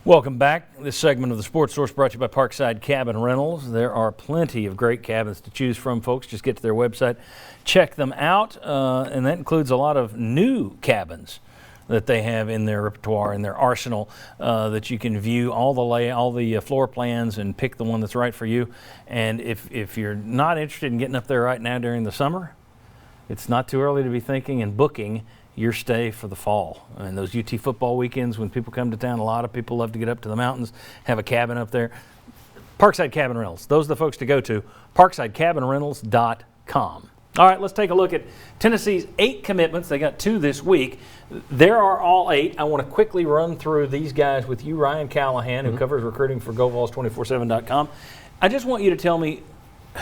Welcome back. This segment of the Sports Source brought to you by Parkside Cabin Rentals. There are plenty of great cabins to choose from, folks. Just get to their website, check them out, and that includes a lot of new cabins that they have in their repertoire, in their arsenal, that you can view all the floor plans and pick the one that's right for you. And if you're not interested in getting up there right now during the summer, it's not too early to be thinking and booking your stay for the fall. And those UT football weekends when people come to town, a lot of people love to get up to the mountains, have a cabin up there. Parkside Cabin Rentals, those are the folks to go to, parksidecabinrentals.com. All right, let's take a look at Tennessee's 8 commitments. They got 2 this week. There are all 8. I want to quickly run through these guys with you, Ryan Callahan, who covers recruiting for GoVols247.com. I just want you to tell me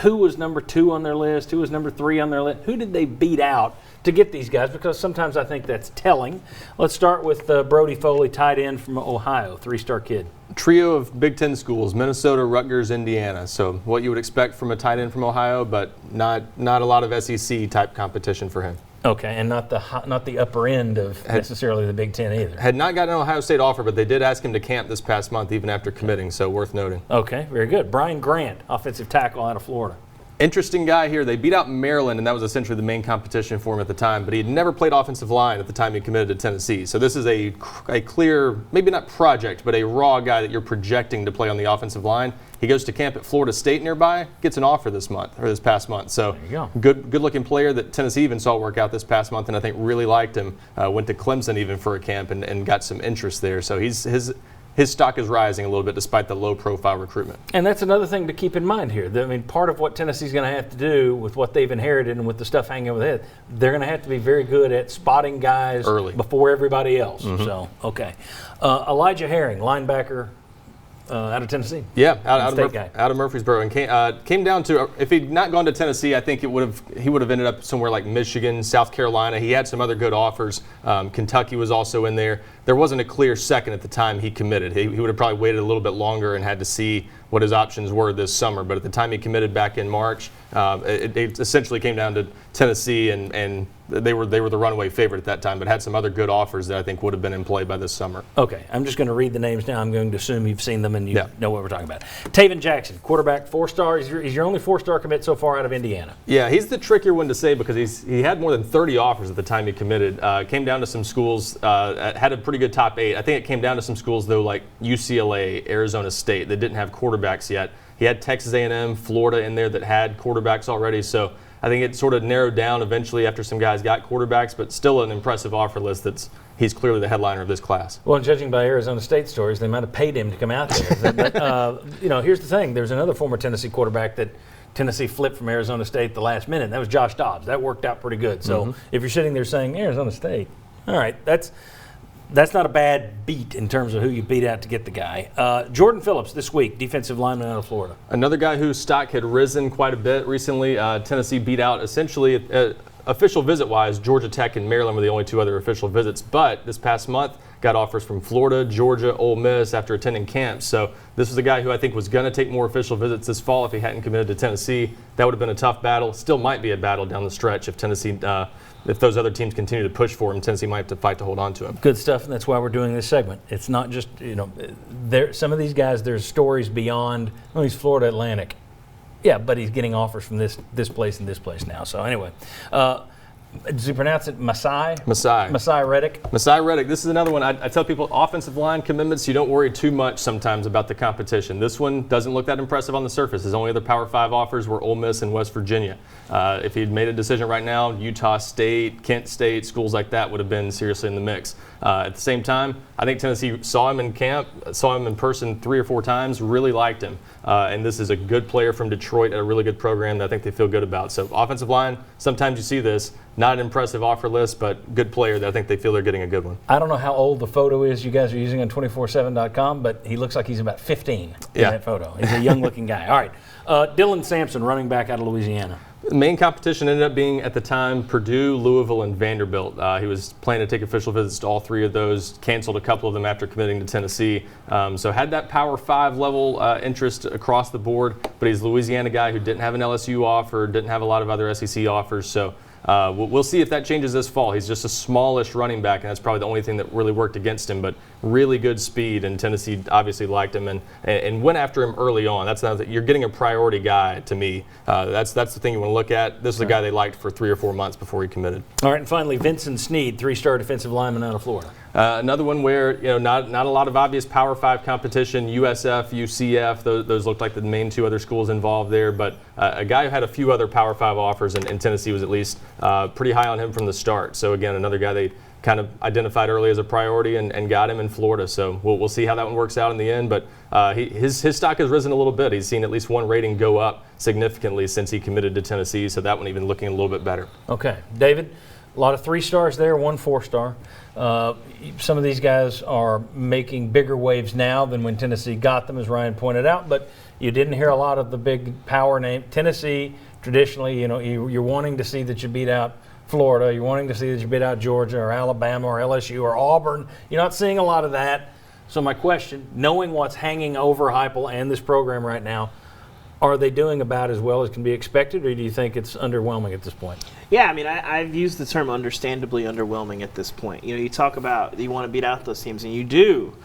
who was number 2 on their list, who was number 3 on their list, who did they beat out to get these guys, because sometimes I think that's telling. Let's start with Brody Foley, tight end from Ohio, 3-star kid. Trio of Big Ten schools, Minnesota, Rutgers, Indiana. So what you would expect from a tight end from Ohio, but not a lot of SEC type competition for him. Okay, and not the upper end of necessarily the Big Ten either. Had not gotten an Ohio State offer, but they did ask him to camp this past month even after committing, so worth noting. Okay, very good. Brian Grant, offensive tackle out of Florida. Interesting guy here. They beat out Maryland, and that was essentially the main competition for him at the time, but he had never played offensive line at the time he committed to Tennessee. So this is a clear, maybe not project, but a raw guy that you're projecting to play on the offensive line. He goes to camp at Florida State nearby, gets an offer this past month. So there you go. Good-looking player that Tennessee even saw work out this past month, and I think really liked him. Went to Clemson even for a camp and got some interest there. So his stock is rising a little bit despite the low-profile recruitment. And that's another thing to keep in mind here. I mean, part of what Tennessee's going to have to do with what they've inherited and with the stuff hanging over their head, they're going to have to be very good at spotting guys early before everybody else. So, okay. Elijah Herring, linebacker out of Tennessee. Yeah, out of Murfreesboro, and came down to, if he'd not gone to Tennessee, I think he would have ended up somewhere like Michigan, South Carolina. He had some other good offers. Kentucky was also in there. There wasn't a clear second at the time he committed. He would have probably waited a little bit longer and had to see what his options were this summer. But at the time he committed back in March, it essentially came down to Tennessee, and they were the runaway favorite at that time, but had some other good offers that I think would have been in play by this summer. Okay, I'm just going to read the names now. I'm going to assume you've seen them and you know what we're talking about. Taven Jackson, quarterback, 4-star. He's your only 4-star commit so far out of Indiana. Yeah, he's the trickier one to say because he had more than 30 offers at the time he committed. Came down to some schools, had a pretty good top 8. I think it came down to some schools, though, like UCLA, Arizona State, that didn't have quarterbacks yet. He had Texas A&M, Florida in there that had quarterbacks already. So I think it sort of narrowed down eventually after some guys got quarterbacks, but still an impressive offer list. He's clearly the headliner of this class. Well, judging by Arizona State stories, they might have paid him to come out there. But here's the thing. There's another former Tennessee quarterback that Tennessee flipped from Arizona State the last minute. That was Josh Dobbs. That worked out pretty good. So if you're sitting there saying Arizona State, all right, that's not a bad beat in terms of who you beat out to get the guy. Jordan Phillips this week, defensive lineman out of Florida. Another guy whose stock had risen quite a bit recently. Tennessee beat out essentially, official visit-wise, Georgia Tech and Maryland were the only 2 other official visits. But this past month, got offers from Florida, Georgia, Ole Miss after attending camps. So this was a guy who I think was going to take more official visits this fall if he hadn't committed to Tennessee. That would have been a tough battle. Still might be a battle down the stretch if Tennessee, if those other teams continue to push for him. Tennessee might have to fight to hold on to him. Good stuff, and that's why we're doing this segment. It's not just, some of these guys, there's stories beyond, he's Florida Atlantic. Yeah, but he's getting offers from this place and this place now. So anyway, does he pronounce it Masai? Masai Reddick? Masai Reddick. This is another one. I tell people, offensive line commitments, you don't worry too much sometimes about the competition. This one doesn't look that impressive on the surface. His only other Power 5 offers were Ole Miss and West Virginia. If he'd made a decision right now, Utah State, Kent State, schools like that would have been seriously in the mix. At the same time, I think Tennessee saw him in camp, saw him in person 3 or 4 times, really liked him. And this is a good player from Detroit at a really good program that I think they feel good about. So offensive line, sometimes you see this. Not an impressive offer list, but good player that I think they feel they're getting a good one. I don't know how old the photo is you guys are using on 247.com, but he looks like he's about 15 in that photo. He's a young-looking guy. All right. Dylan Sampson, running back out of Louisiana. The main competition ended up being, at the time, Purdue, Louisville, and Vanderbilt. He was planning to take official visits to all 3 of those, canceled a couple of them after committing to Tennessee. So had that Power 5 level interest across the board, but he's a Louisiana guy who didn't have an LSU offer, didn't have a lot of other SEC offers. So We'll see if that changes this fall. He's just a smallish running back, and that's probably the only thing that really worked against him. But really good speed, and Tennessee obviously liked him and went after him early on. That's not, you're getting a priority guy to me. That's the thing you want to look at. This is a guy they liked for 3 or 4 months before he committed. All right, and finally, Vincent Sneed, 3-star defensive lineman out of Florida. Another one where not a lot of obvious Power 5 competition. USF, UCF, those looked like the main 2 other schools involved there. But a guy who had a few other Power 5 offers, and Tennessee was at least pretty high on him from the start. So again, another guy they kind of identified early as a priority and got him in Florida. So we'll see how that one works out in the end. But his stock has risen a little bit. He's seen at least one rating go up significantly since he committed to Tennessee. So that one even looking a little bit better. Okay, David, a lot of 3-stars there, 1 4-star. Some of these guys are making bigger waves now than when Tennessee got them, as Ryan pointed out, but you didn't hear a lot of the big power name. Tennessee, traditionally, you're wanting to see that you beat out Florida, you're wanting to see that you beat out Georgia or Alabama or LSU or Auburn. You're not seeing a lot of that. So my question, knowing what's hanging over Heupel and this program right now, are they doing about as well as can be expected, or do you think it's underwhelming at this point? Yeah, I mean, I've used the term understandably underwhelming at this point. You talk about you want to beat out those teams, and you do.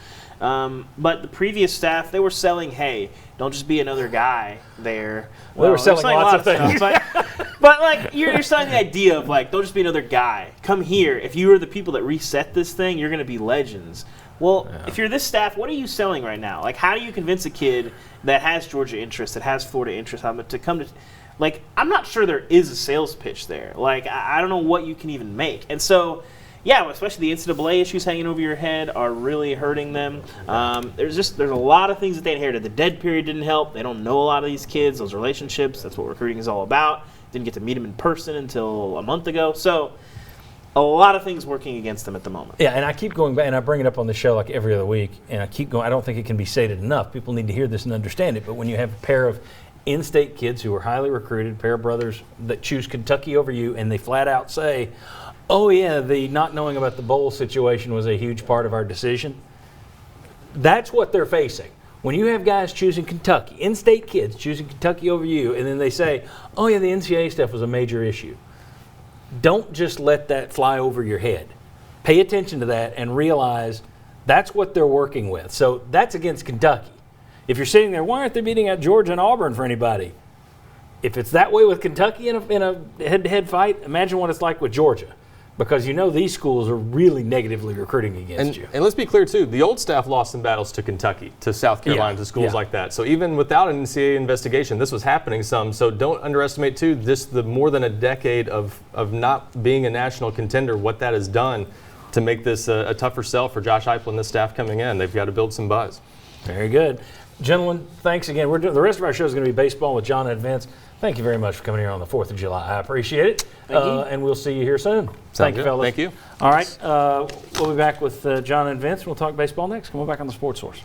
But the previous staff, they were selling, hey, don't just be another guy there. Well, they were selling lots of things. But like, you're selling the idea of, like, don't just be another guy. Come here. If you are the people that reset this thing, you're going to be legends. Well, if you're this staff, what are you selling right now? Like, how do you convince a kid that has Georgia interest, that has Florida interest, to come to – like, I'm not sure there is a sales pitch there. Like, I don't know what you can even make. And so, yeah, especially the NCAA issues hanging over your head are really hurting them. There's a lot of things that they inherited. The dead period didn't help. They don't know a lot of these kids, those relationships. That's what recruiting is all about. Didn't get to meet them in person until a month ago. So a lot of things working against them at the moment. Yeah, and I keep going back, and I bring it up on the show like every other week, and I keep going. I don't think it can be stated enough. People need to hear this and understand it. But when you have a pair of in-state kids who are highly recruited, a pair of brothers that choose Kentucky over you, and they flat out say, oh, yeah, the not knowing about the bowl situation was a huge part of our decision, that's what they're facing. When you have guys choosing Kentucky, in-state kids choosing Kentucky over you, and then they say, oh, yeah, the NCAA stuff was a major issue. Don't just let that fly over your head. Pay attention to that and realize that's what they're working with. So that's against Kentucky. If you're sitting there, why aren't they beating out Georgia and Auburn for anybody? If it's that way with Kentucky in a head-to-head fight, imagine what it's like with Georgia. Because these schools are really negatively recruiting against you. And let's be clear, too, the old staff lost some battles to Kentucky, to South Carolina, to schools like that. So even without an NCAA investigation, this was happening some. So don't underestimate, too, the more than a decade of not being a national contender, what that has done to make this a tougher sell for Josh Heupel and this staff coming in. They've got to build some buzz. Very good. Gentlemen, thanks again. The rest of our show is going to be baseball with John and Vince. Thank you very much for coming here on the 4th of July. I appreciate it. Thank you. And we'll see you here soon. Thank you, fellas. Thank you. All right. We'll be back with John and Vince. We'll talk baseball next. Come on back on the Sports Source.